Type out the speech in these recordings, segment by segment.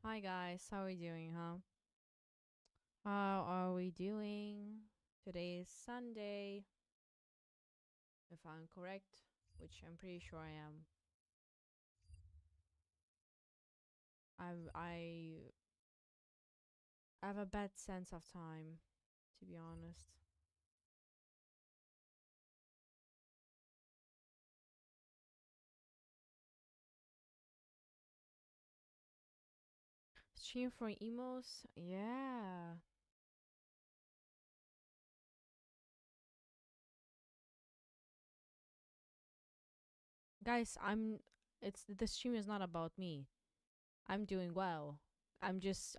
Hi guys, how are we doing, huh? How are we doing? Today is Sunday, if I'm correct, which I'm pretty sure I am. I have a bad sense of time, to be honest. Stream for emos? Yeah. Guys, it's the stream is not about me. I'm doing well. I'm just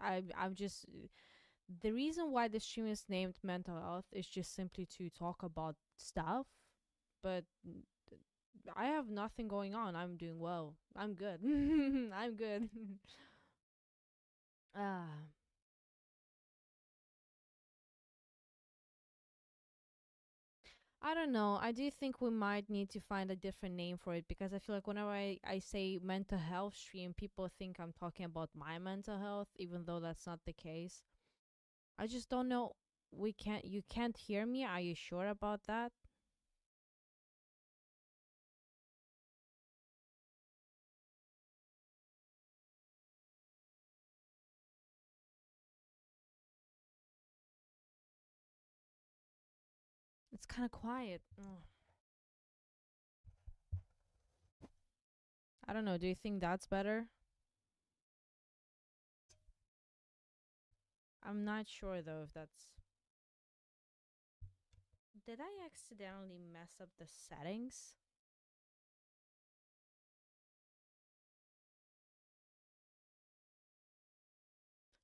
the reason why the stream is named mental health is just simply to talk about stuff, but I have nothing going on. I'm doing well. I'm good. I'm good. Ah, I don't know. I do think we might need to find a different name for it because I feel like whenever I say mental health stream, people think I'm talking about my mental health, even though that's not the case. I just don't know. You can't hear me? Are you sure about that? It's kind of quiet. Ugh. I don't know. Do you think that's better? I'm not sure though if that's. Did I accidentally mess up the settings?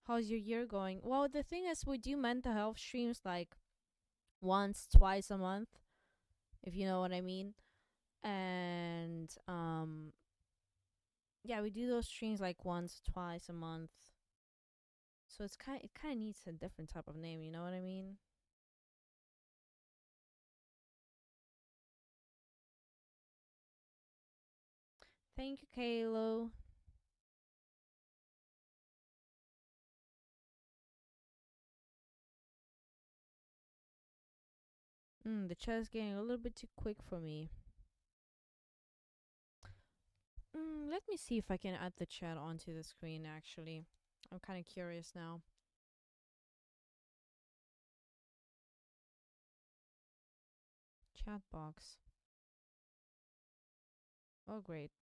How's your year going? Well, the thing is, we do mental health streams like once, twice a month, if you know what I mean. And yeah, we do those streams like once, twice a month. So it kind of needs a different type of name. You know what I mean? Thank you, Kalo. The chat is getting a little bit too quick for me. Let me see if I can add the chat onto the screen. Actually, I'm kind of curious now. Chat box. Oh, great.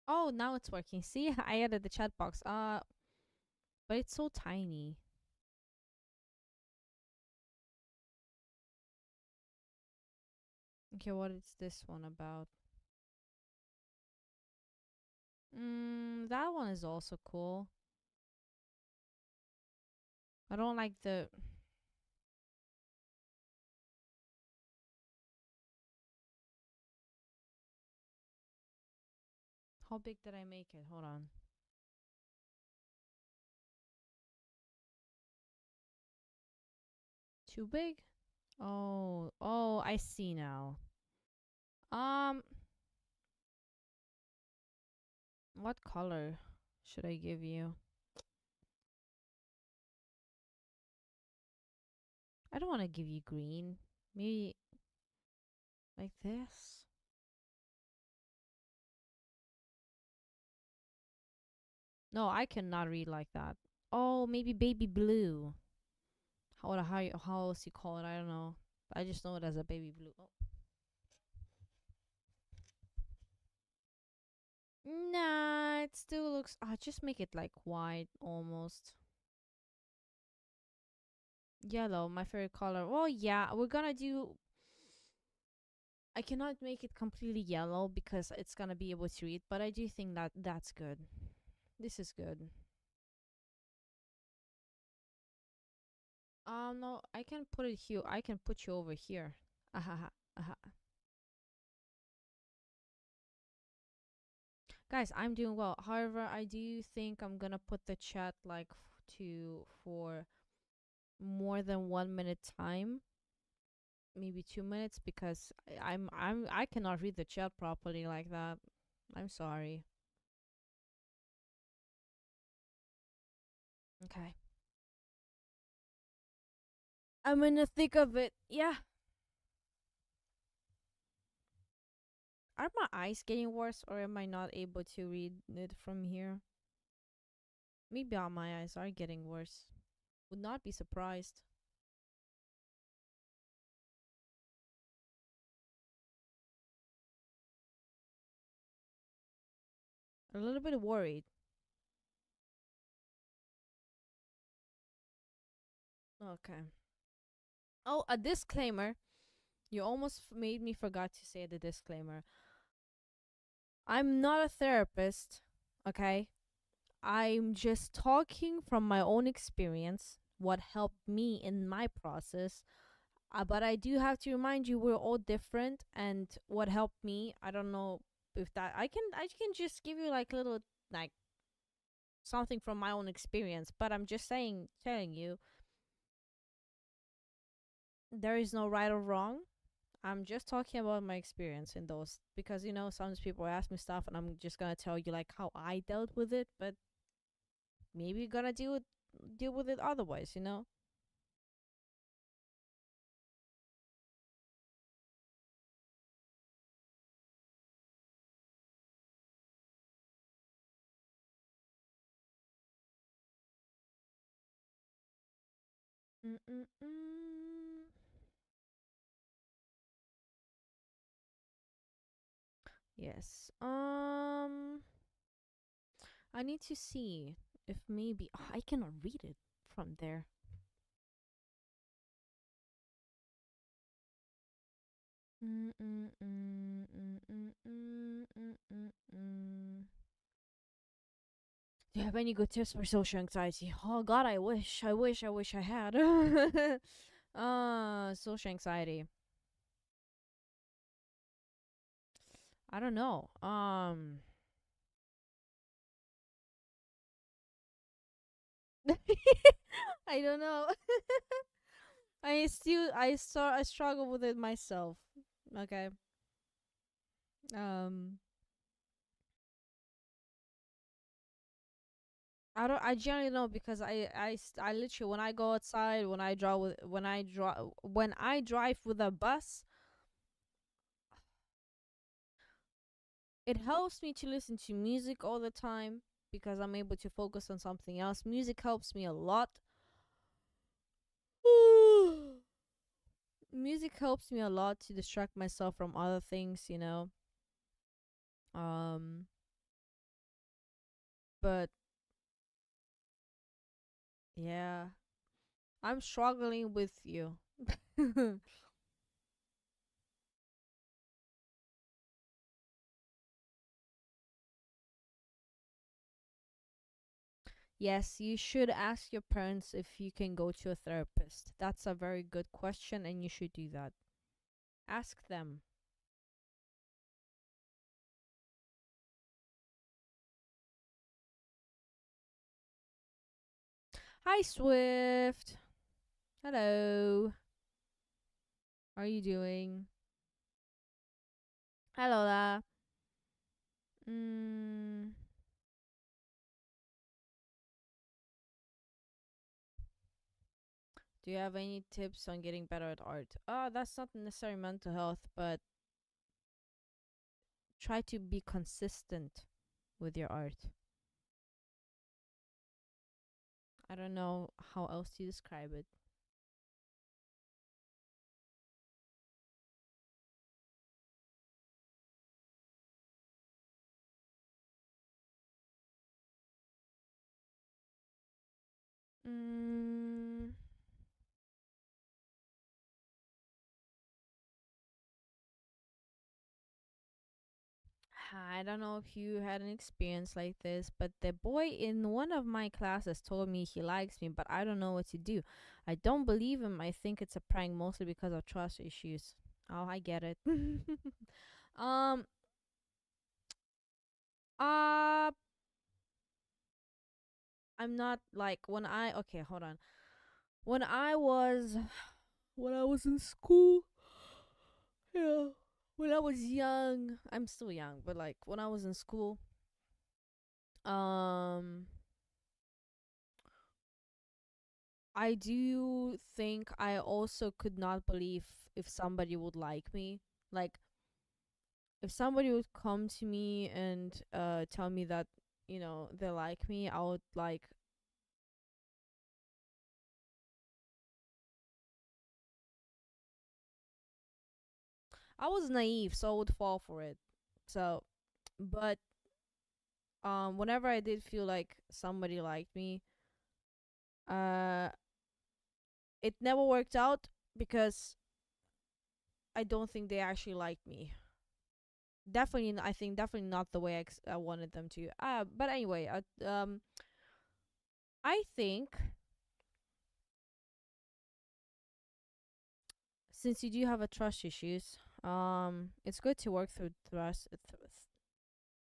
Oh, now it's working. See, I added the chat box. But it's so tiny. Okay, what is this one about? That one is also cool. I don't like the. How big did I make it? Hold on. Too big? Oh, I see now. Um, what color should I give you? I don't want to give you green. Maybe like this. No, I cannot read like that. Oh, maybe baby blue. How else you call it? I don't know. I just know it as a baby blue. Oh. Nah, it still looks. Just make it like white almost. Yellow, my favorite color. Well, yeah, we're gonna do. I cannot make it completely yellow because it's gonna be able to read, but I do think that that's good. This is good. No, I can put it here. I can put you over here. Ahaha, aha. Guys, I'm doing well. However, I do think I'm gonna put the chat like to for more than 1 minute time maybe 2 minutes because I cannot read the chat properly like that. I'm sorry. Okay. I'm in the thick of it. Yeah. Are my eyes getting worse or am I not able to read it from here? Maybe all my eyes are getting worse. Would not be surprised. A little bit worried. Okay. Oh, a disclaimer. You almost made me forgot to say the disclaimer. I'm not a therapist, okay? I'm just talking from my own experience, what helped me in my process. But I do have to remind you we're all different and what helped me, I don't know if that I can just give you like little like something from my own experience, but I'm just saying telling you there is no right or wrong. I'm just talking about my experience in those because sometimes people ask me stuff and I'm just gonna tell you like how I dealt with it, but maybe you're gonna deal with it otherwise. Mm-mm-mm. Yes. I need to see if maybe I cannot read it from there. Mm-mm-mm-mm-mm-mm-mm-mm. Do you have any good tips for social anxiety? Oh God, I wish I had. Social anxiety. I don't know. I don't know. I struggle with it myself. Okay. Um, I generally know because I literally when I go outside when I drive with a bus, it helps me to listen to music all the time because I'm able to focus on something else. Music helps me a lot. Music helps me a lot to distract myself from other things. Um, but yeah, I'm struggling with you. Yes, you should ask your parents if you can go to a therapist. That's a very good question, and you should do that. Ask them. Hi, Swift. Hello. How are you doing? Hello, there. Mm, do you have any tips on getting better at art? That's not necessarily mental health, but try to be consistent with your art. I don't know how else to describe it. Mm, I don't know if you had an experience like this, but the boy in one of my classes told me he likes me, but I don't know what to do. I don't believe him. I think it's a prank mostly because of trust issues. Oh, I get it. um, uh, I'm not like okay, hold on. When I was when I was in school. Yeah. When I was young, I'm still young, but like when I was in school, um I do think I also could not believe if somebody would like me. Like if somebody would come to me and tell me that, they like me, I would like I was naive, so I would fall for it. So, but whenever I did feel like somebody liked me, uh it never worked out because I don't think they actually liked me. I think definitely not the way I wanted them to. But anyway, I think since you do have a trust issues, it's good to work through trust.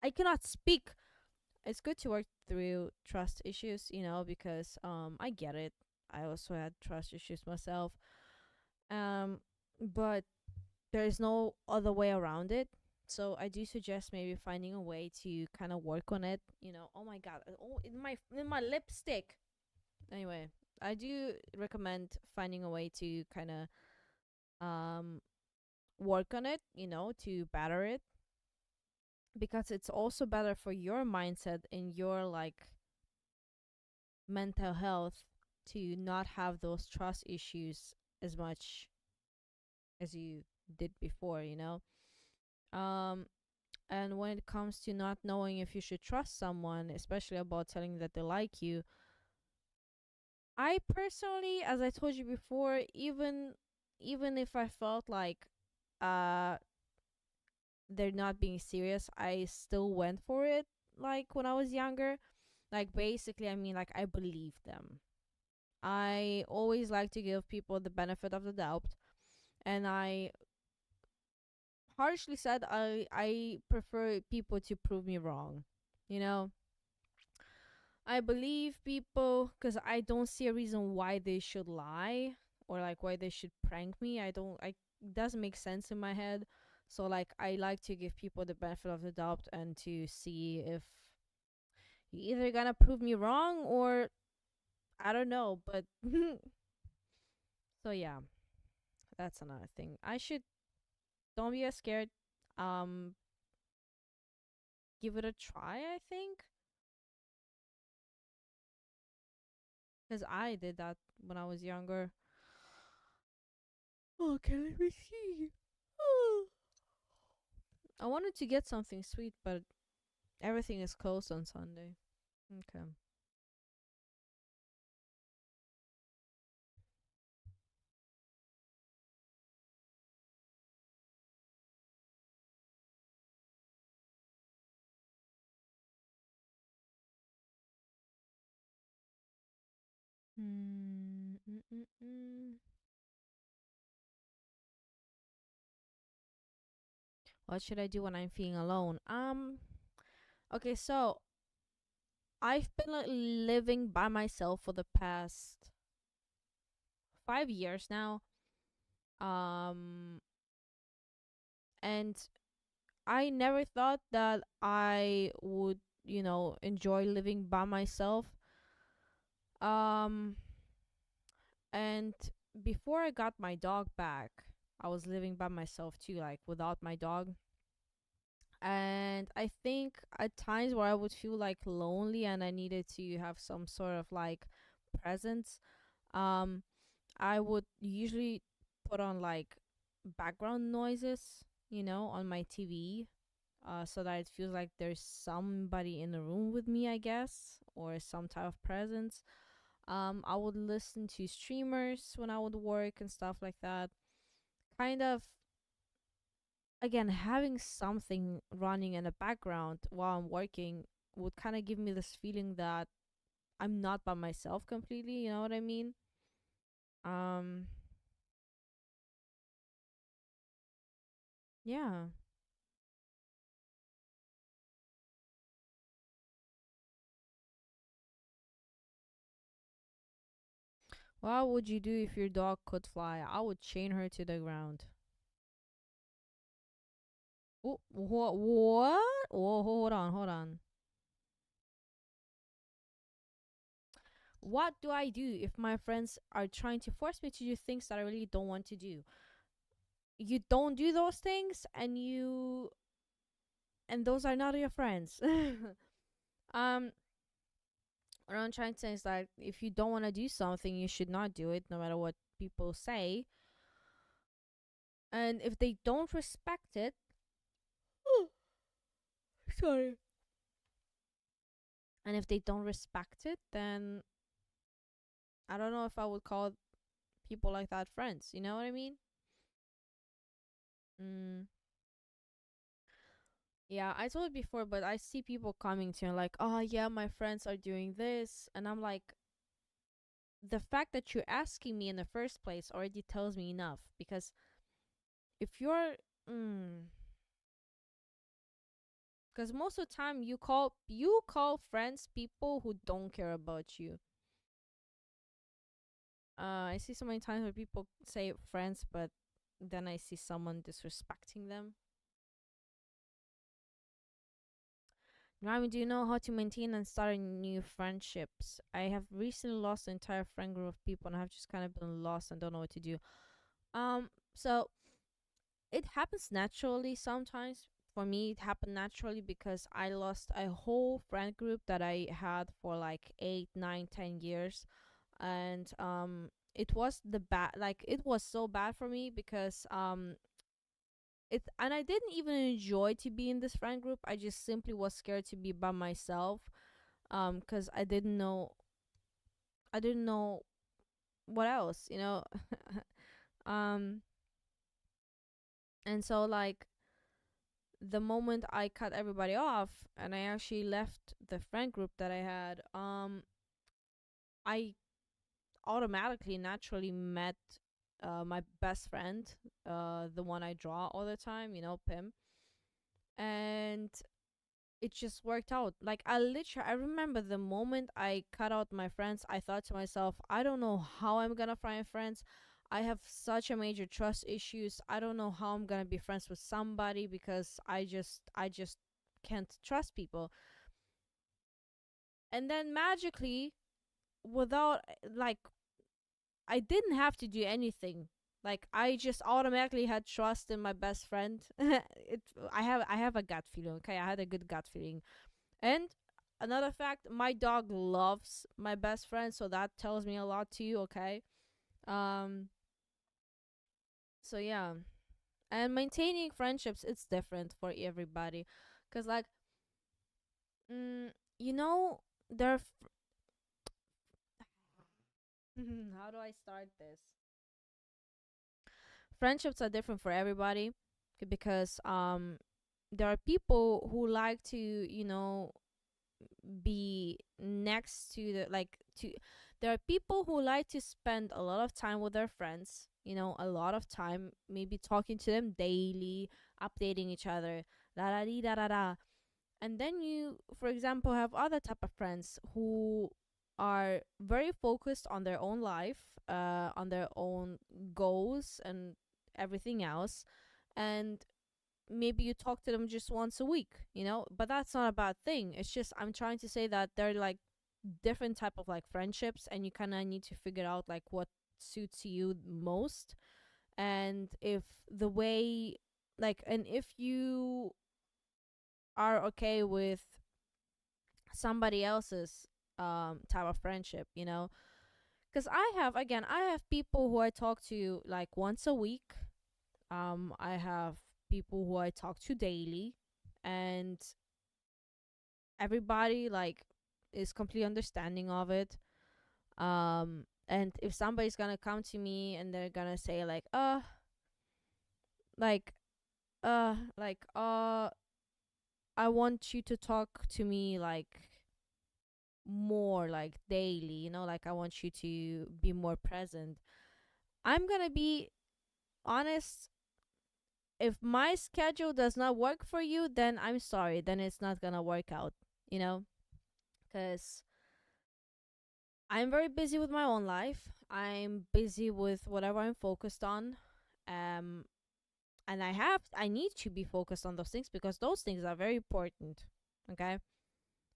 I cannot speak. It's good to work through trust issues, because I get it. I also had trust issues myself. Um, but there is no other way around it. So I do suggest maybe finding a way to kind of work on it. Oh my god, oh in my lipstick. Anyway, I do recommend finding a way to kind of um work on it, to better it, because it's also better for your mindset and your like mental health to not have those trust issues as much as you did before, um and when it comes to not knowing if you should trust someone, especially about telling that they like you, I personally, as I told you before, even if I felt like uh they're not being serious, I still went for it. Like when I was younger, like basically, I mean, like I believe them. I always like to give people the benefit of the doubt, and I harshly said I prefer people to prove me wrong. You know, I believe people because I don't see a reason why they should lie or like why they should prank me. I don't. I It doesn't make sense in my head. So like I like to give people the benefit of the doubt and to see if you either gonna prove me wrong or I don't know. But so yeah, that's another thing. I should don't be as scared. Um, give it a try. I think because I did that when I was younger. Okay, let me see. I wanted to get something sweet, but everything is closed on Sunday. Okay. Mm, mm, mm, mm. What should I do when I'm feeling alone? Okay, so I've been like, living by myself for the past 5 years now. Um, and I never thought that I would, enjoy living by myself. Um, and before I got my dog back, I was living by myself too, like without my dog. And I think at times where I would feel like lonely and I needed to have some sort of like presence, um, I would usually put on like background noises, on my TV, so that it feels like there's somebody in the room with me, I guess, or some type of presence. I would listen to streamers when I would work and stuff like that. Kind of, again, having something running in the background while I'm working would kind of give me this feeling that I'm not by myself completely. You know what I mean? Um, yeah. What would you do if your dog could fly? I would chain her to the ground. What? Whoa, hold on, hold on. What do I do if my friends are trying to force me to do things that I really don't want to do? You don't do those things, and those are not your friends. um, what I'm trying to say is that if you don't want to do something, you should not do it, no matter what people say. And if they don't respect it, sorry. And if they don't respect it, then I don't know if I would call people like that friends. You know what I mean? Mm. Yeah, I told it before, but I see people coming to me like, "Oh yeah, my friends are doing this," and I'm like, the fact that you're asking me in the first place already tells me enough. Because if you're, mm, because most of the time you call friends people who don't care about you. I see so many times where people say friends, but then I see someone disrespecting them. Rami, do you know how to maintain and start new friendships? I have recently lost an entire friend group of people and I've just kind of been lost and don't know what to do. So it happens naturally sometimes. For me, it happened naturally because I lost a whole friend group that I had for like 8, 9, 10 years. And it was it was so bad for me because and I didn't even enjoy to be in this friend group. I just simply was scared to be by myself because I didn't know what else, um and so like the moment I cut everybody off and I actually left the friend group that I had, I automatically naturally met my best friend, the one I draw all the time, Pim. And it just worked out. Like I remember the moment I cut out my friends, I thought to myself, I don't know how I'm gonna find friends. I have such a major trust issues. I don't know how I'm gonna be friends with somebody because I just can't trust people. And then magically, without like I didn't have to do anything. Like I just automatically had trust in my best friend. I have a gut feeling. Okay, I had a good gut feeling. And another fact, my dog loves my best friend, so that tells me a lot too. Okay. Um. So yeah, and maintaining friendships, it's different for everybody, cause like, mm, you know, there. How do I start this? Friendships are different for everybody, because there are people who like to be next to the like to there are people who like to spend a lot of time with their friends, a lot of time, maybe talking to them daily, updating each other, da da dee da da da. And then you, for example, have other type of friends who are very focused on their own life, on their own goals and everything else. And maybe you talk to them just once a week, but that's not a bad thing. It's just I'm trying to say that they're like different type of like friendships, and you kind of need to figure out like what suits you most. And if the way and if you are okay with somebody else's type of friendship, because I have people who I talk to like once a week. I have people who I talk to daily, and everybody like is completely understanding of it. And if somebody's gonna come to me and they're gonna say like like I want you to talk to me like more like daily, like I want you to be more present. I'm gonna be honest. If my schedule does not work for you, then I'm sorry, then it's not gonna work out, you know because I'm very busy with my own life. I'm busy with whatever I'm focused on. um And I need to be focused on those things because those things are very important. Okay.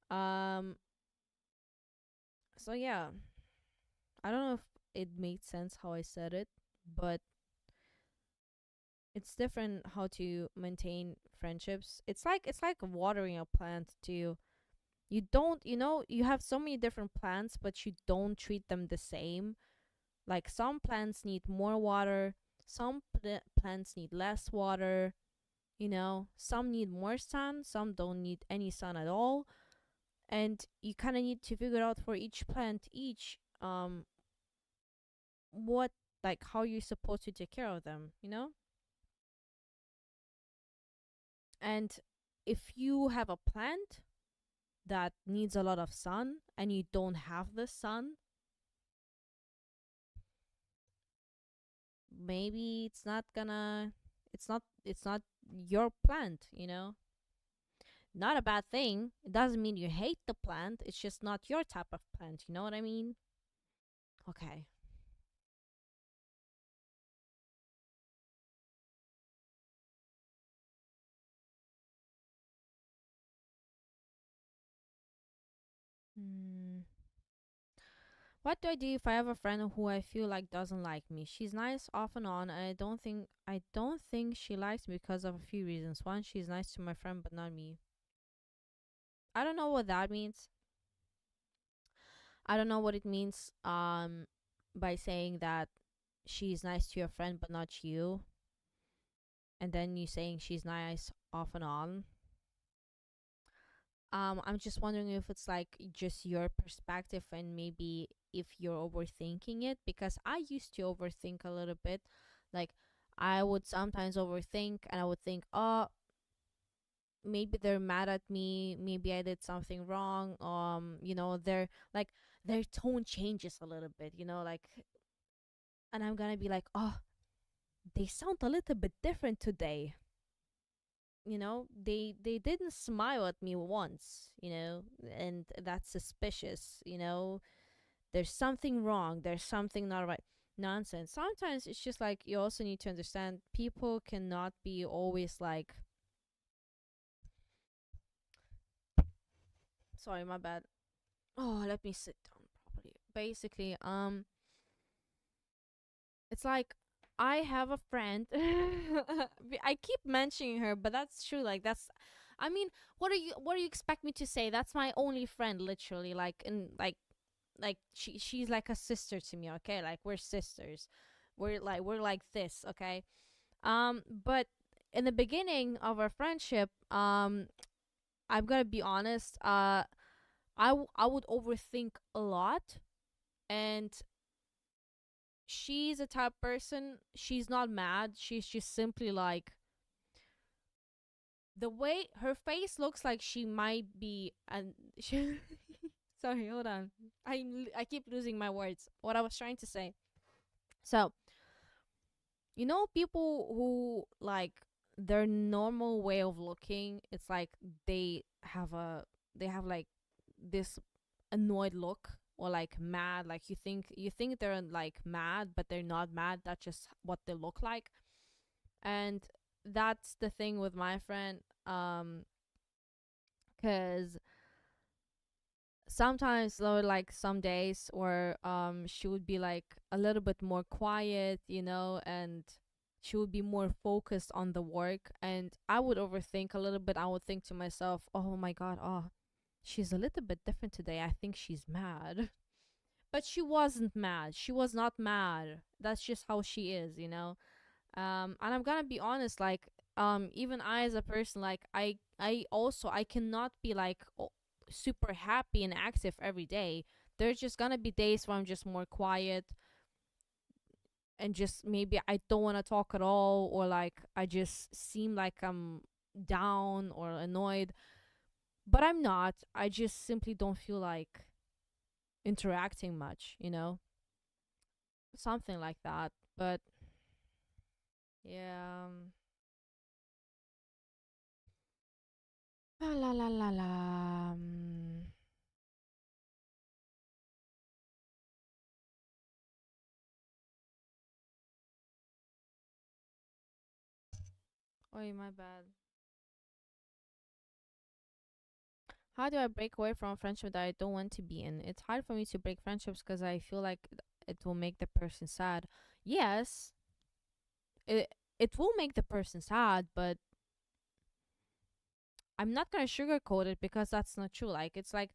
Um. So yeah, I don't know if it made sense how I said it, but it's different how to maintain friendships. It's like watering a plant too. You don't, you have so many different plants, but you don't treat them the same. Like some plants need more water, some plants need less water, some need more sun, some don't need any sun at all. And you kind of need to figure out for each plant, what, like, how you're supposed to take care of them. And if you have a plant that needs a lot of sun and you don't have the sun, maybe it's not your plant. Not a bad thing. It doesn't mean you hate the plant. It's just not your type of plant. You know what I mean? Okay. Hmm. What do I do if I have a friend who I feel like doesn't like me? She's nice off and on, and I don't think she likes me because of a few reasons. One, she's nice to my friend but not me. I don't know what that means. I don't know what it means by saying that she's nice to your friend but not you, and then you saying she's nice off and on. I'm just wondering if it's like just your perspective and maybe if you're overthinking it, because I used to overthink a little bit. Like, I would sometimes overthink and I would think, oh, maybe they're mad at me, maybe I did something wrong. They're like, their tone changes a little bit, like, and I'm gonna be like, oh, they sound a little bit different today. They didn't smile at me once, and that's suspicious. There's something wrong, there's something not right. Nonsense. Sometimes it's just like you also need to understand people cannot be always like, sorry, my bad. Oh, let me sit down properly. Basically, it's like I have a friend. I keep mentioning her, but that's true. Like, that's, I mean, what do you expect me to say? That's my only friend, literally. Like, and like she's like a sister to me. Okay, like we're sisters. We're like this. Okay. But in the beginning of our friendship, I'm gonna be honest. I would overthink a lot, and she's a type person. She's not mad. She's just simply like, the way her face looks like she might be, and she, sorry, hold on. I keep losing my words. What I was trying to say. So, people who like their normal way of looking, it's like they have like this annoyed look, or like mad, like you think they're like mad but they're not mad, that's just what they look like. And that's the thing with my friend, cuz sometimes there were like some days where she would be like a little bit more quiet, and she would be more focused on the work, and I would overthink a little bit. I would think to myself, oh my god, oh, she's a little bit different today, I think she's mad. But she wasn't mad, she was not mad, that's just how she is. And I'm gonna be honest, like, even I as a person, like, I cannot be like super happy and active every day. There's just gonna be days where I'm just more quiet, and just maybe I don't want to talk at all, or like I just seem like I'm down or annoyed, but I'm not. I just simply don't feel like interacting much. Something like that. But yeah. La la la la la. Oh, my bad. How do I break away from a friendship that I don't want to be in? It's hard for me to break friendships because I feel like it will make the person sad. Yes, it will make the person sad, but I'm not gonna sugarcoat it because that's not true. Like it's like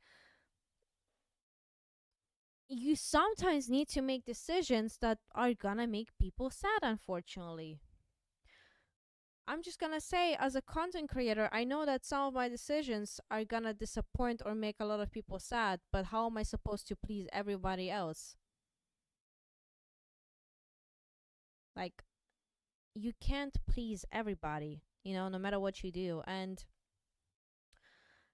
you sometimes need to make decisions that are gonna make people sad, unfortunately. I'm just gonna say, as a content creator, I know that some of my decisions are gonna disappoint or make a lot of people sad, but how am I supposed to please everybody else? Like, you can't please everybody, no matter what you do. And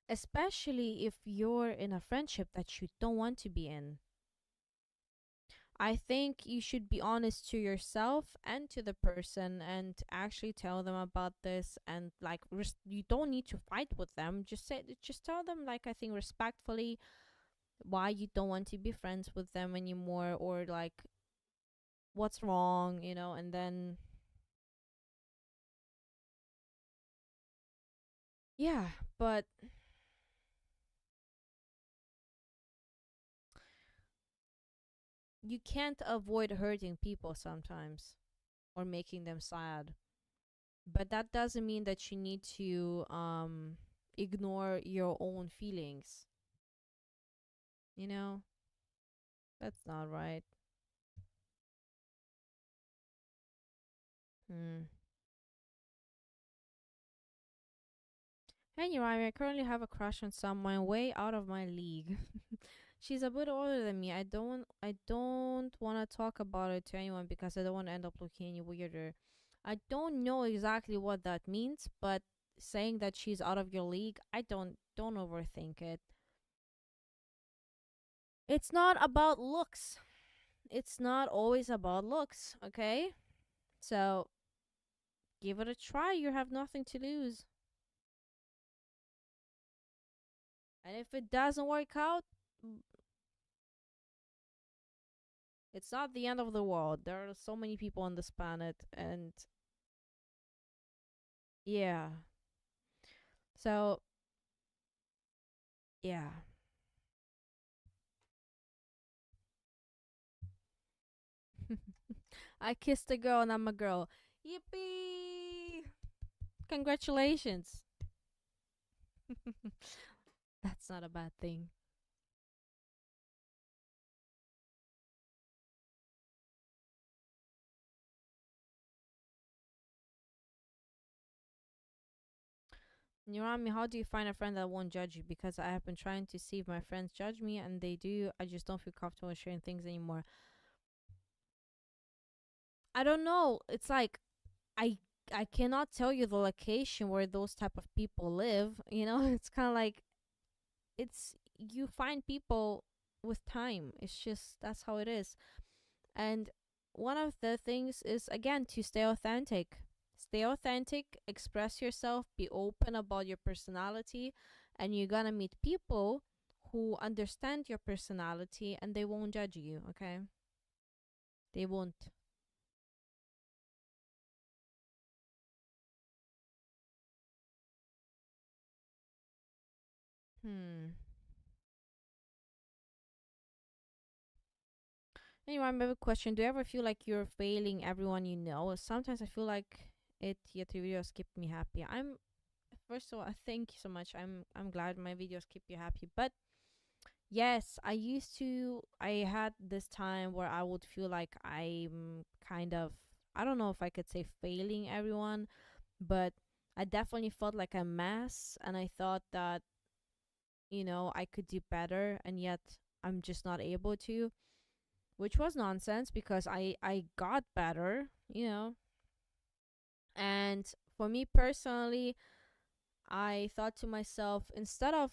especially if you're in a friendship that you don't want to be in. I think you should be honest to yourself and to the person and actually tell them about this and like you don't need to fight with them. Just tell them like I think respectfully why you don't want to be friends with them anymore or like what's wrong, and then yeah, but you can't avoid hurting people sometimes or making them sad. But that doesn't mean that you need to ignore your own feelings. You know, that's not right. Hmm. Anyway, I currently have a crush on someone way out of my league. She's a bit older than me. I don't want to talk about it to anyone because I don't want to end up looking any weirder. I don't know exactly what that means, but saying that she's out of your league, I don't overthink it. It's not about looks. It's not always about looks, okay? So, give it a try. You have nothing to lose. And if it doesn't work out, it's not the end of the world. There are so many people on this planet, and yeah. So, yeah. I kissed a girl and I'm a girl. Yippee! Congratulations. That's not a bad thing. Nirami, how do you find a friend that won't judge you? Because I have been trying to see if my friends judge me and they do. I just don't feel comfortable sharing things anymore. I don't know. It's like I I cannot tell you the location where those type of people live. It's kind of like it's you find people with time. It's just that's how it is. And one of the things is again to stay authentic. Stay authentic, express yourself, be open about your personality, and you're gonna meet people who understand your personality and they won't judge you, okay? They won't. Hmm. Anyway, I have a question. Do you ever feel like you're failing everyone you know? Sometimes I feel like it yet your videos keep me happy. I'm first of all, thank you so much. I'm glad my videos keep you happy. But yes, I had this time where I would feel like I'm kind of I don't know if I could say failing everyone, but I definitely felt like a mess and I thought that, I could do better and yet I'm just not able to, which was nonsense because I got better, And for me personally, I thought to myself, instead of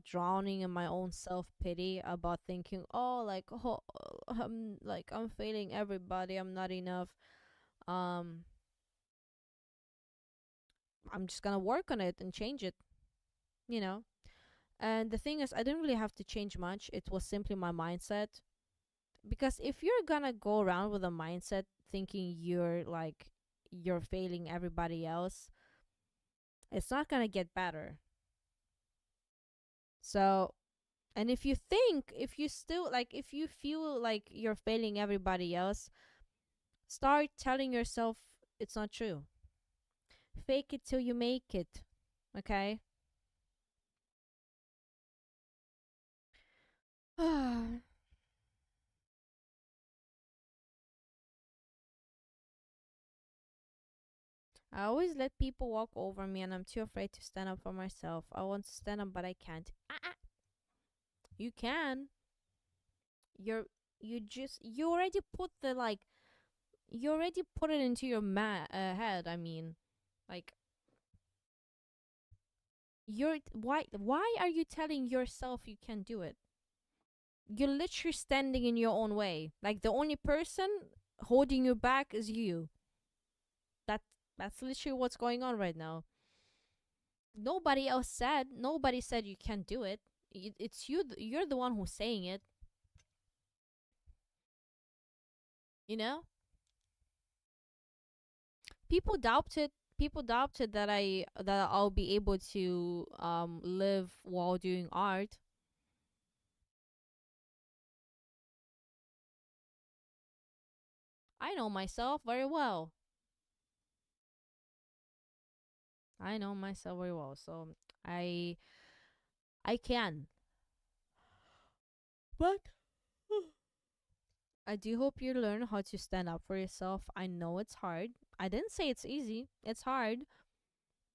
drowning in my own self pity about thinking, oh, I'm failing everybody, I'm not enough. Um, I'm just gonna work on it and change it, you know. And the thing is, I didn't really have to change much. It was simply my mindset. Because if you're gonna go around with a mindset thinking you're failing everybody else, it's not gonna get better. So, and if you think, if you still like, if you feel like you're failing everybody else, start telling yourself it's not true. Fake it till you make it. Okay? I always let people walk over me and I'm too afraid to stand up for myself. I want to stand up but I can't. You can. You're you already put the like you already put it into your head. I mean, like you're why are you telling yourself you can't do it? You're literally standing in your own way. Like the only person holding you back is you. That that's literally what's going on right now. Nobody said you can't do it. It's you. You're the one who's saying it. You know, people doubted. People doubted that I'll be able to live while doing art. I know myself very well. I know myself very well. So I I can. But I do hope you learn how to stand up for yourself. I know it's hard. I didn't say it's easy. It's hard,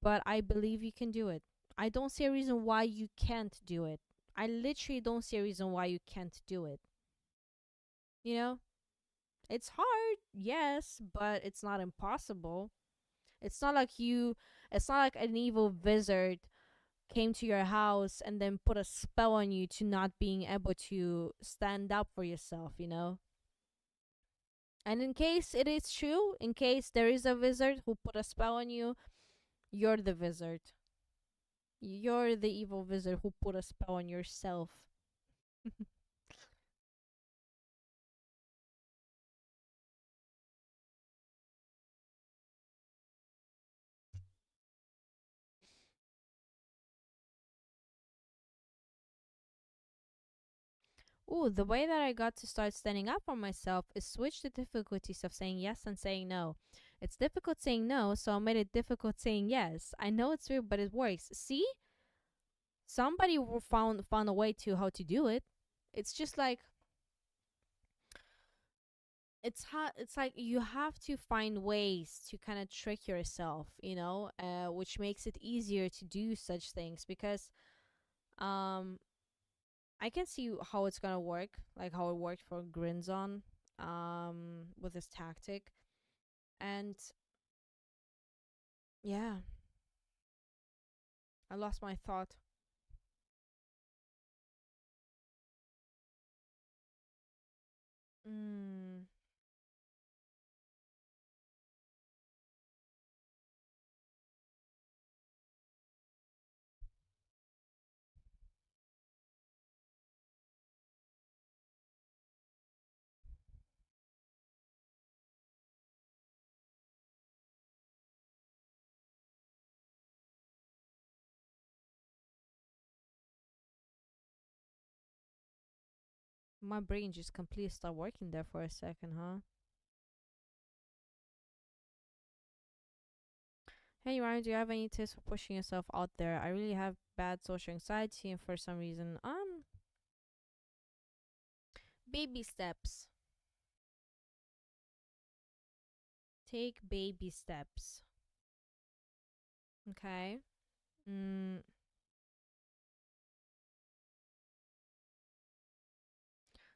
but I believe you can do it. I don't see a reason why you can't do it. I literally don't see a reason why you can't do it. You know? It's hard, yes, but it's not impossible. It's not like it's not like an evil wizard came to your house and then put a spell on you to not being able to stand up for yourself, you know? And in case it is true, in case there is a wizard who put a spell on you, you're the wizard. You're the evil wizard who put a spell on yourself. Ooh, the way that I got to start standing up for myself is switch the difficulties of saying yes and saying no. It's difficult saying no, so I made it difficult saying yes. I know it's weird, but it works. See? Somebody found a way to how to do it. It's just like it's like you have to find ways to kind of trick yourself, which makes it easier to do such things because um I can see how it's gonna work, like how it worked for Grinzon, with this tactic, and yeah, I lost my thought. Mm, my brain just completely stopped working there for a second, huh? Hey Ryan, do you have any tips for pushing yourself out there? I really have bad social anxiety, and for some reason, baby steps. Take baby steps. Okay. Mm,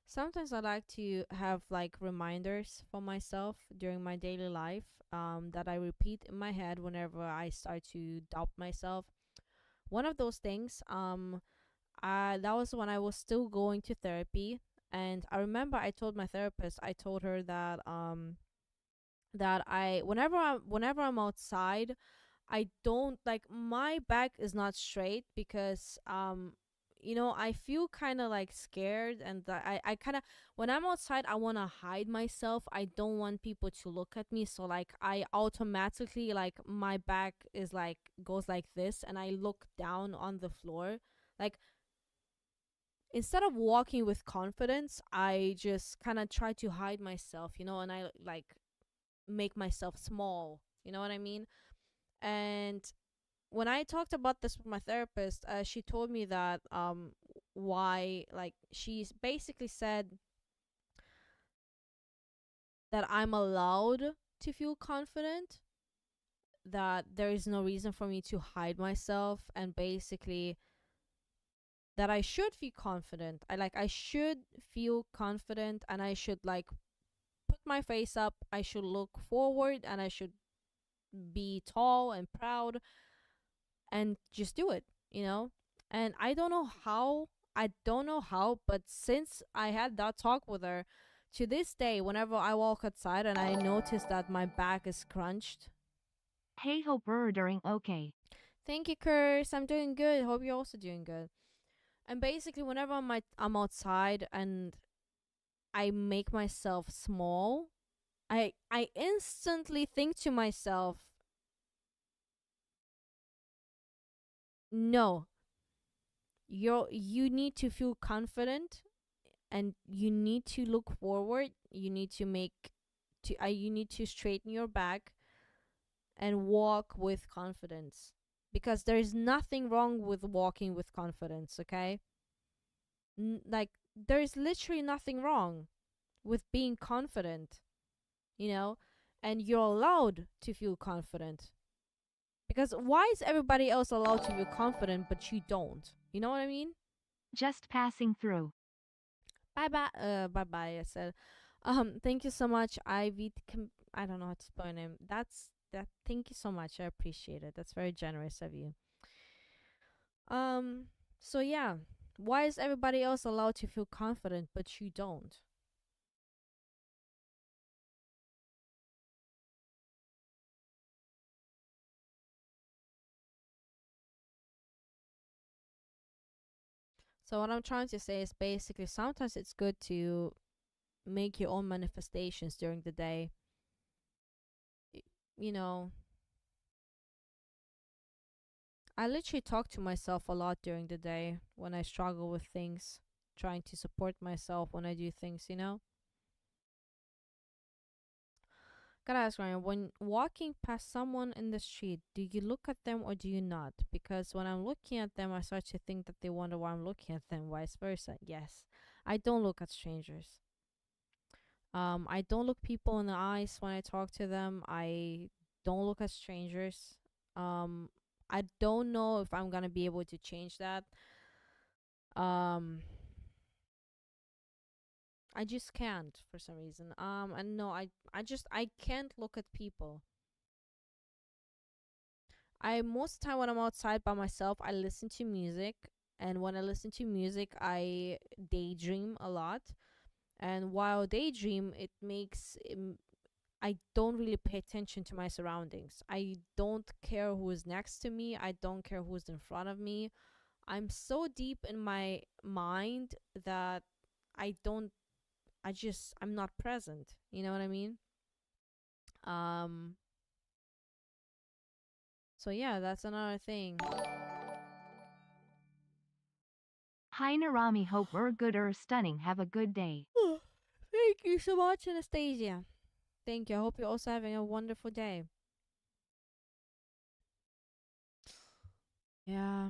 Sometimes I like to have like reminders for myself during my daily life that I repeat in my head whenever I start to doubt myself. One of those things, that was when I was still going to therapy, and I remember I told my therapist, I told her that whenever I'm outside, I don't like my back is not straight because I feel kind of like scared, and I kind of, when I'm outside, I want to hide myself. I don't want people to look at me. So like I automatically, like, my back is like goes like this, and I look down on the floor. Like, instead of walking with confidence, I just kind of try to hide myself, and I like make myself small. You know what I mean? And when I talked about this with my therapist, she told me that why, like, she's basically said that I'm allowed to feel confident, that there is no reason for me to hide myself, and basically that I should feel confident. I should feel confident, and I should like put my face up. I should look forward, and I should be tall and proud, and just do it, And I don't know how, but since I had that talk with her, to this day, whenever I walk outside and I notice that my back is crunched. Hey, hope we're doing okay. Thank you, Curse. I'm doing good. Hope you're also doing good. And basically, whenever I'm outside and I make myself small, I instantly think to myself, no, you need to feel confident, and you need to look forward. You need to straighten your back and walk with confidence, because there is nothing wrong with walking with confidence. Okay, like, there is literally nothing wrong with being confident, you know, and you're allowed to feel confident. Because why is everybody else allowed to feel confident but you don't? You know what I mean? Just passing through. Bye bye. Bye bye. I said. Thank you so much, Ivy. I don't know how to spell your name. That's that. Thank you so much. I appreciate it. That's very generous of you. Um. So yeah, why is everybody else allowed to feel confident but you don't? So what I'm trying to say is basically sometimes it's good to make your own manifestations during the day. You know, I literally talk to myself a lot during the day when I struggle with things, trying to support myself when I do things. Gotta ask Ryan, when walking past someone in the street, do you look at them or do you not? Because when I'm looking at them, I start to think that they wonder why I'm looking at them, vice versa. Yes, I don't look at strangers. I don't look people in the eyes when I talk to them. I don't look at strangers. Um, I don't know if I'm gonna be able to change that. Um, I just can't for some reason. And no, I can't look at people. I most of the time when I'm outside by myself, I listen to music, and when I listen to music, I daydream a lot. And while daydream, it makes I don't really pay attention to my surroundings. I don't care who is next to me. I don't care who's in front of me. I'm so deep in my mind that I don't I'm not present. You know what I mean? Um so yeah, that's another thing. Hi, Narami, hope we're good or stunning. Have a good day. Thank you so much, Anastasia. Thank you. I hope you're also having a wonderful day. Yeah.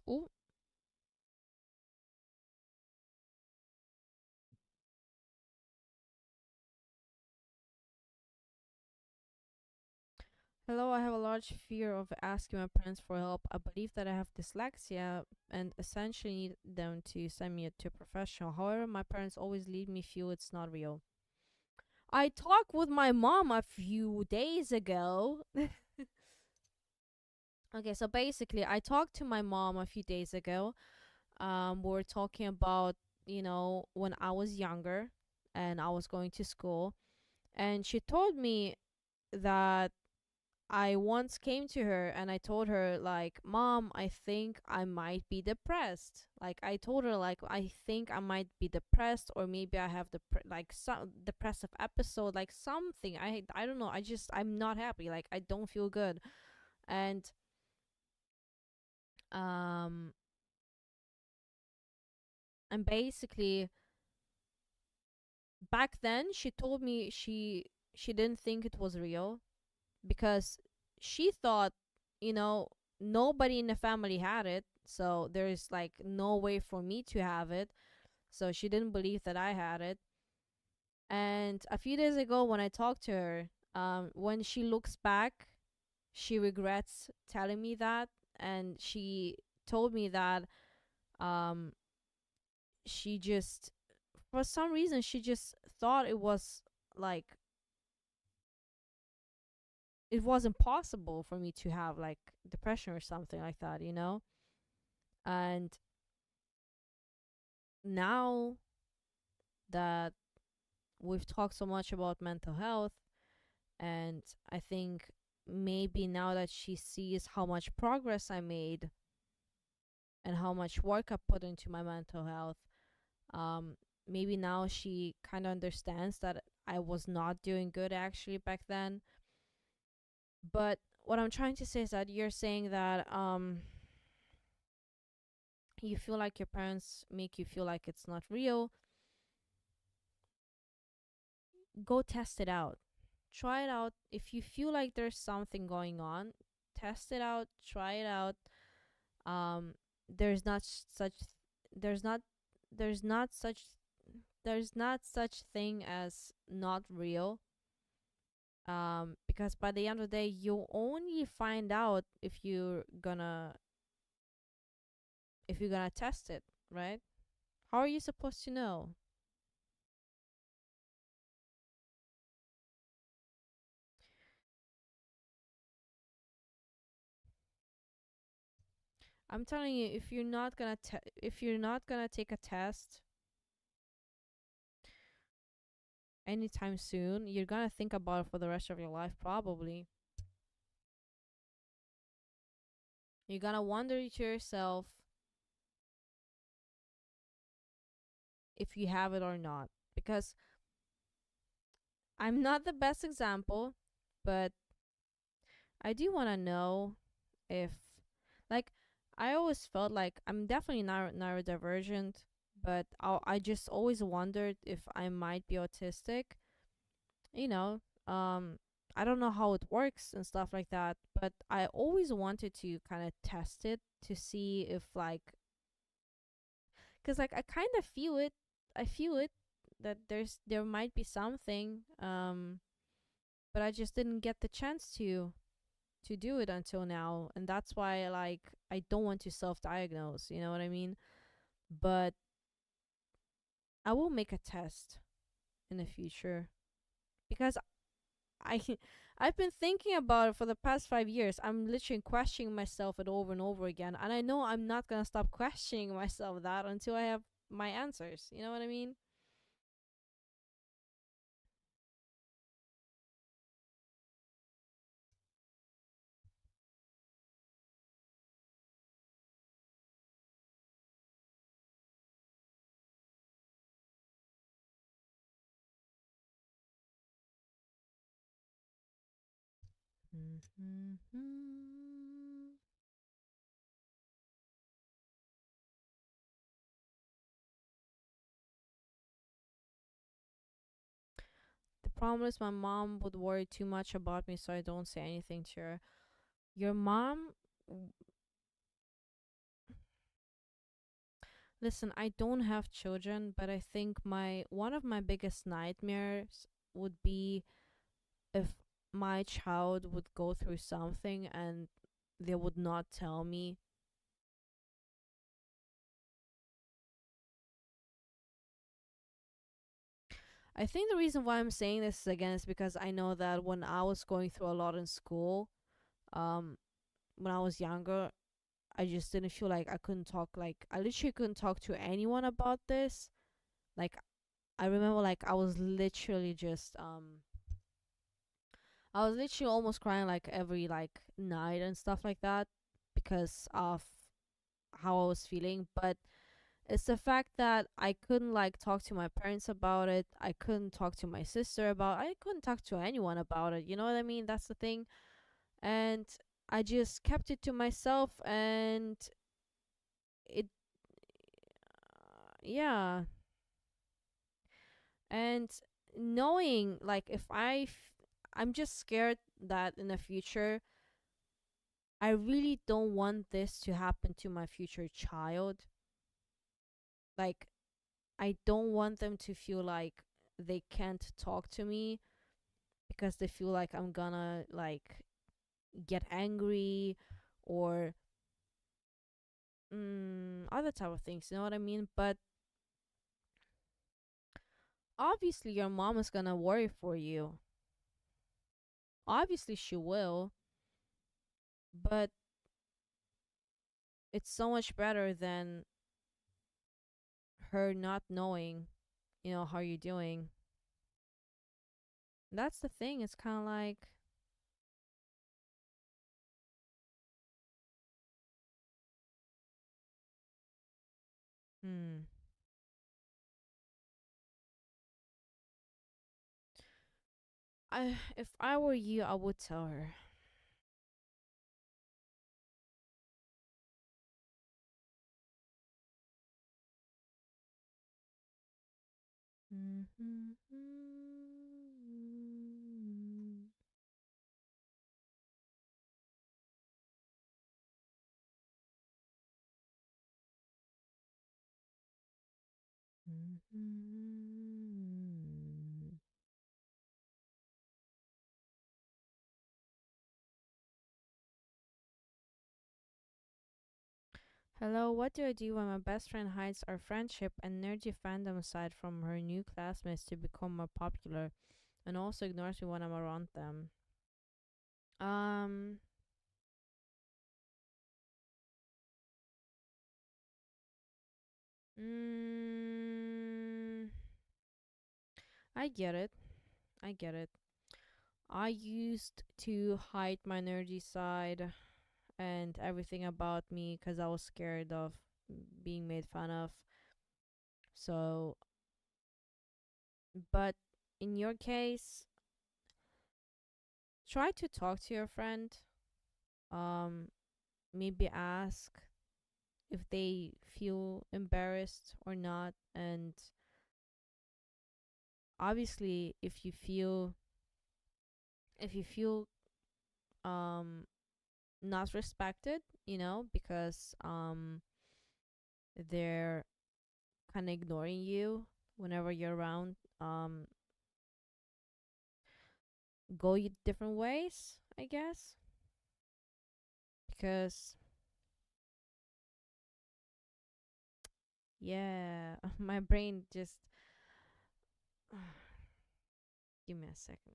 Oh, hello. I have a large fear of asking my parents for help. I believe that I have dyslexia and essentially need them to send me to a professional. However, my parents always lead me feel it's not real. I talked with my mom a few days ago. Okay, so basically, I talked to my mom a few days ago. We were talking about, when I was younger and I was going to school. And she told me that I once came to her and I told her, like, Mom, I think I might be depressed. Like, I told her, like, I think I might be depressed, or maybe I have like some depressive episode, like something. I don't know. I'm not happy. Like, I don't feel good. And um and basically back then she told me she didn't think it was real, because she thought, you know, nobody in the family had it, so there's like no way for me to have it. So she didn't believe that I had it. And a few days ago when I talked to her, when she looks back, she regrets telling me that. And she told me that um she just, for some reason, she just thought it was like, it wasn't possible for me to have like depression or something like that, you know? And now that we've talked so much about mental health, and I think maybe now that she sees how much progress I made and how much work I put into my mental health, um, maybe now she kind of understands that I was not doing good actually back then. But what I'm trying to say is that you're saying that you feel like your parents make you feel like it's not real. Go test it out. Try it out. If you feel like there's something going on, test it out, try it out. Um there's not such there's not there's not such there's not such thing as not real. Because by the end of the day, you'll only find out if you're gonna test it, right? How are you supposed to know? I'm telling you, if you're not gonna take a test anytime soon, you're gonna think about it for the rest of your life probably. You're gonna wonder to yourself if you have it or not. Because I'm not the best example, but I do wanna know if, like, I always felt like I'm definitely neurodivergent, but I just always wondered if I might be autistic. You know, I don't know how it works and stuff like that, but I always wanted to kind of test it to see if, like, cuz like I kind of feel it. I feel it that there might be something, but I just didn't get the chance to do it until now, and that's why, like, I don't want to self-diagnose, you know what I mean? But I will make a test in the future, because I I've been thinking about it for the past 5 years. I'm literally questioning myself it over and over again, and I know I'm not gonna stop questioning myself that until I have my answers. You know what I mean? Mm-hmm. The problem is my mom would worry too much about me, so I don't say anything to her. Your mom, listen, I don't have children, but I think my one of my biggest nightmares would be if my child would go through something and they would not tell me. I think the reason why I'm saying this again is because I know that when I was going through a lot in school, um, when I was younger, I just didn't feel like I couldn't talk. Like, I literally couldn't talk to anyone about this. Like, I remember, like, I was literally just I was literally almost crying like every like night and stuff like that because of how I was feeling. But it's the fact that I couldn't like talk to my parents about it. I couldn't talk to my sister about I couldn't talk to anyone about it. You know what I mean? That's the thing. And I just kept it to myself and it yeah. And knowing like if I'm just scared that in the future I really don't want this to happen to my future child. Like I don't want them to feel like they can't talk to me because they feel like I'm gonna like get angry or other type of things, you know what I mean? But obviously your mom is gonna worry for you. Obviously she will, but it's so much better than her not knowing, how you're doing. That's the thing. It's kind of like, hmm. If I were you, I would tell her. Hello, what do I do when my best friend hides our friendship and nerdy fandom aside from her new classmates to become more popular and also ignores me when I'm around them? Um, mm, I get it. I get it. I used to hide my nerdy side and everything about me because I was scared of being made fun of. So, but in your case, try to talk to your friend. Um, Maybe ask if they feel embarrassed or not. And obviously, if you feel um not respected, because they're kind of ignoring you whenever you're around, go different ways, I guess, because yeah, my brain just give me a second.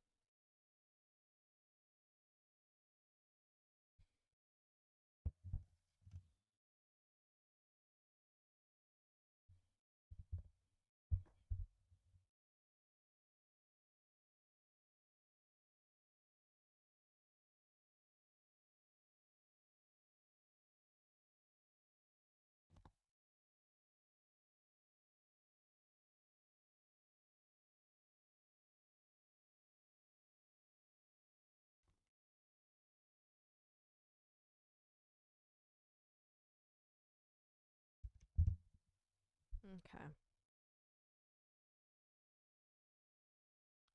Okay,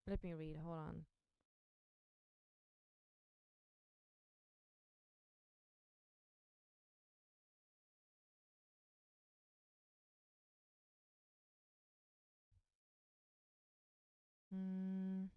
let me read. Hold on. Mm,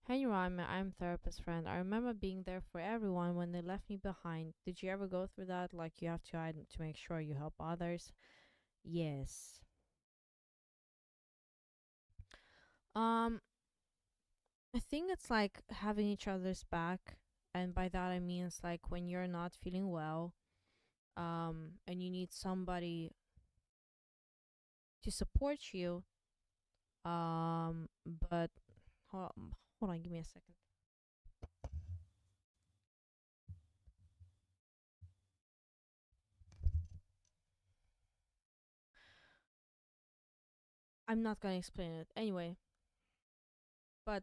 Hey Ryan, I'm therapist friend. I remember being there for everyone when they left me behind. Did you ever go through that? Like you have to hide to make sure you help others? Yes. Um, I think it's like having each other's back, and by that I mean it's like when you're not feeling well, and you need somebody to support you. But hold on, give me a second. I'm not gonna explain it anyway. But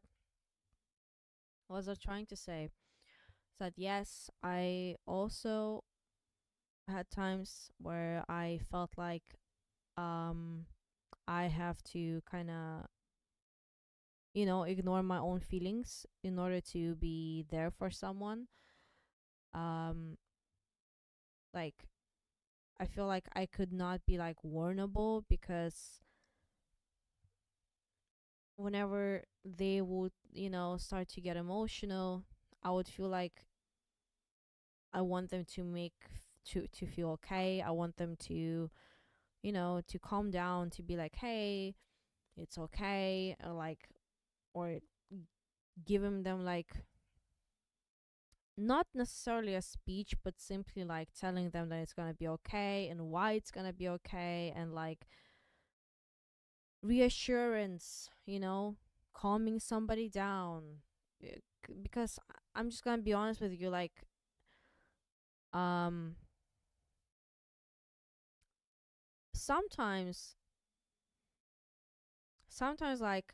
what was I trying to say? Is that yes, I also had times where I felt like um I have to kind of ignore my own feelings in order to be there for someone. Um like I feel like I could not be like vulnerable because whenever they would, start to get emotional, I would feel like I want them to to feel okay. I want them to, to calm down, to be like, "Hey, it's okay," or giving them like not necessarily a speech, but simply like telling them that it's gonna be okay and why it's gonna be okay, and like reassurance, calming somebody down. Because I'm just gonna be honest with you, like, um, sometimes, like,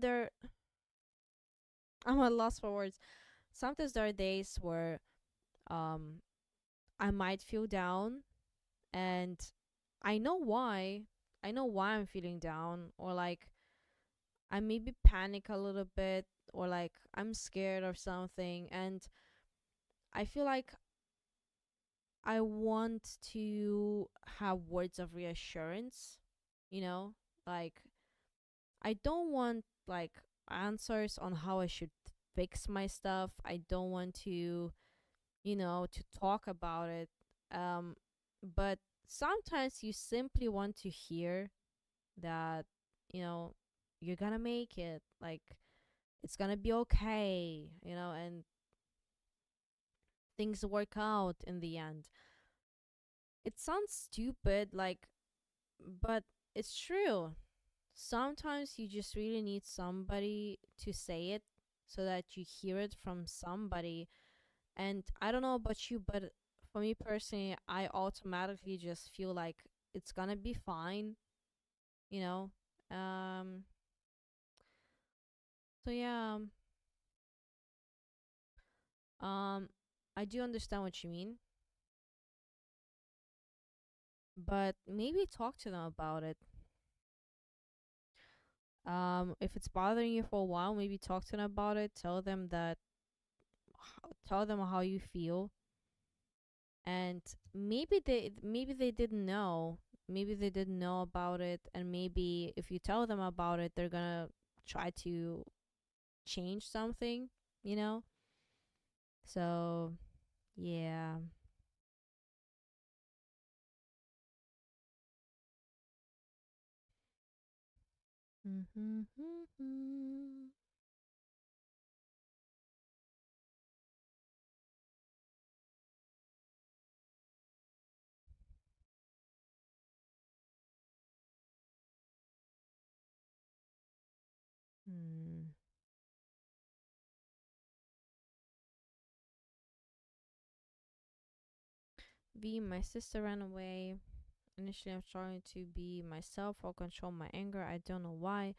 there, I'm at loss for words. Sometimes there are days where, um, I might feel down, and I know why. I know why I'm feeling down, or like I maybe panic a little bit, or like I'm scared or something, and I feel like I want to have words of reassurance, you know? Like I don't want like answers on how I should fix my stuff. I don't want to, to talk about it. Um but sometimes you simply want to hear that, you know, you're going to make it. Like it's going to be okay, and things work out in the end. It sounds stupid, like, but it's true. Sometimes you just really need somebody to say it so that you hear it from somebody. And I don't know about you, but for me personally, I automatically just feel like it's gonna be fine, you know? Um, so yeah, um, I do understand what you mean, but maybe talk to them about it. If it's bothering you for a while, maybe talk to them about it. Tell them how you feel, and maybe they didn't know. Maybe they didn't know about it, and maybe if you tell them about it, they're gonna try to change something. You know. So yeah. Mm-hmm. Mm. V, my sister ran away. Initially, I'm trying to be myself or control my anger. I don't know why,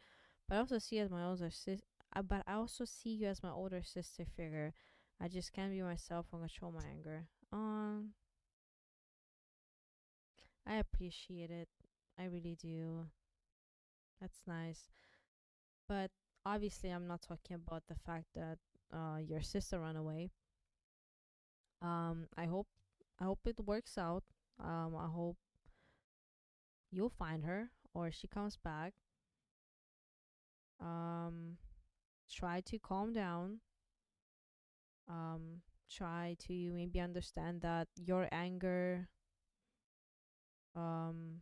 but I also see as my older sis. But I also see you as my older sister figure. I just can't be myself or control my anger. I appreciate it. I really do. That's nice. But obviously, I'm not talking about the fact that your sister ran away. I hope it works out. I hope you'll find her or she comes back. Um, Try to calm down. Try to maybe understand that your anger um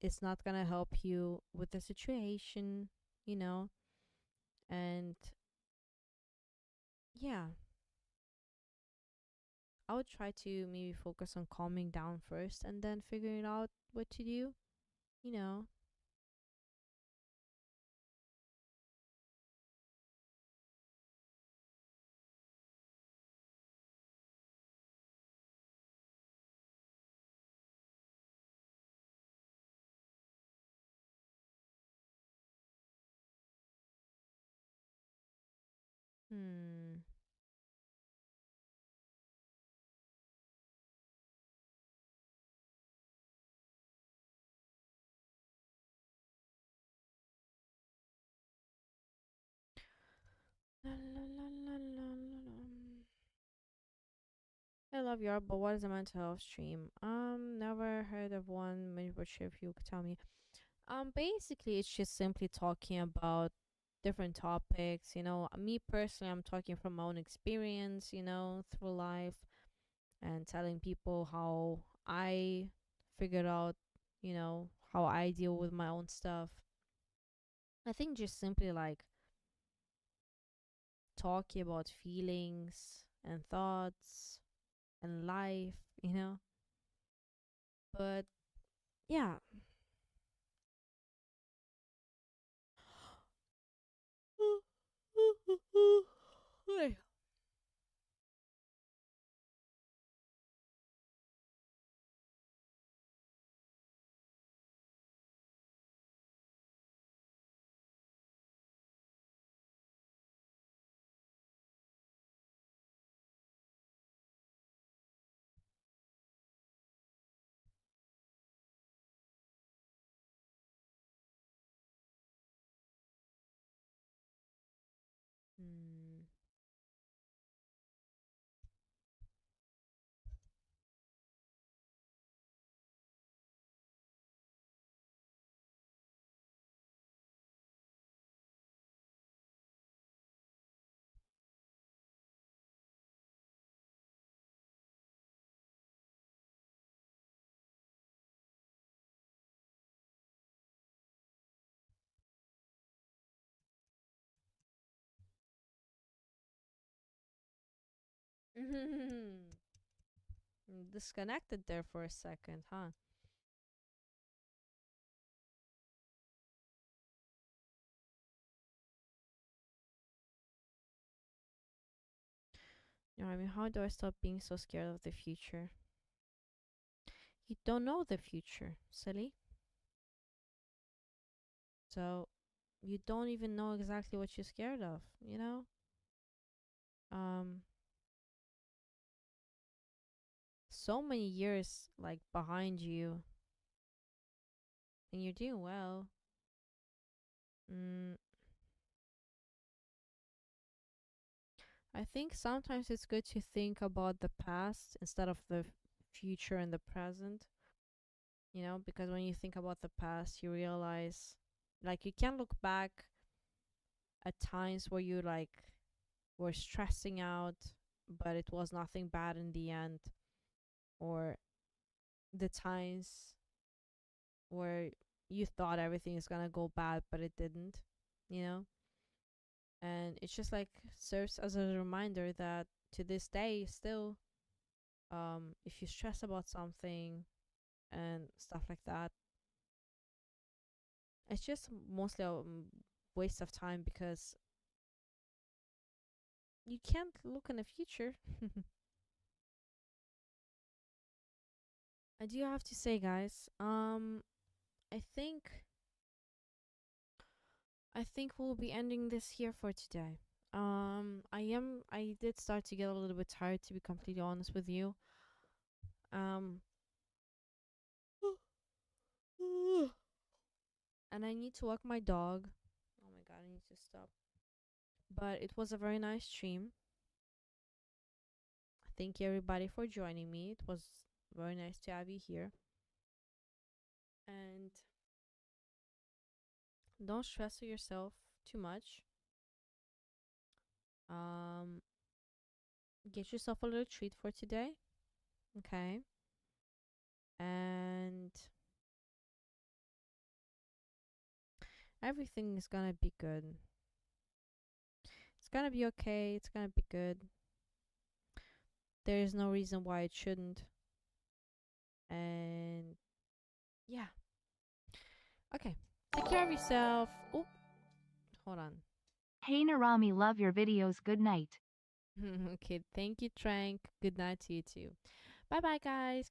is not gonna help you with the situation, you know. And yeah, I would try to maybe focus on calming down first and then figuring out what to do, you know. Hmm. La, la, la, la, la, la. I love your, but what is a mental health stream? Never heard of one. Maybe if you could tell me. Basically, it's just simply talking about different topics. You know, me personally, I'm talking from my own experience. You know, through life and telling people how I figured out. You know, how I deal with my own stuff. I think just simply like talking about feelings and thoughts and life. You know, but yeah. Hmm. Disconnected there for a second, huh? You know what I mean? How do I stop being so scared of the future? You don't know the future, silly. So you don't even know exactly what you're scared of, you know? Um, so many years like behind you and you're doing well. Mm, I think sometimes it's good to think about the past instead of the future and the present, you know, because when you think about the past, you realize like you can look back at times where you like were stressing out, but it was nothing bad in the end, or the times where you thought everything is gonna go bad, but it didn't, you know? And it's just like serves as a reminder that to this day, still, if you stress about something and stuff like that, it's just mostly a waste of time because you can't look in the future. I do have to say, guys, I think we'll be ending this here for today. I did start to get a little bit tired, to be completely honest with you. Um, and I need to walk my dog. Oh my god, I need to stop. But it was a very nice stream. Thank you everybody for joining me. It was very nice to have you here. And don't stress yourself too much. Um, get yourself a little treat for today, okay? And everything is gonna be good. It's gonna be okay. It's gonna be good. There is no reason why it shouldn't. And yeah, okay. Take care of yourself. Oh, hold on. Hey Narami, love your videos. Good night. Okay, thank you, Trank. Good night to you too. Bye bye, guys.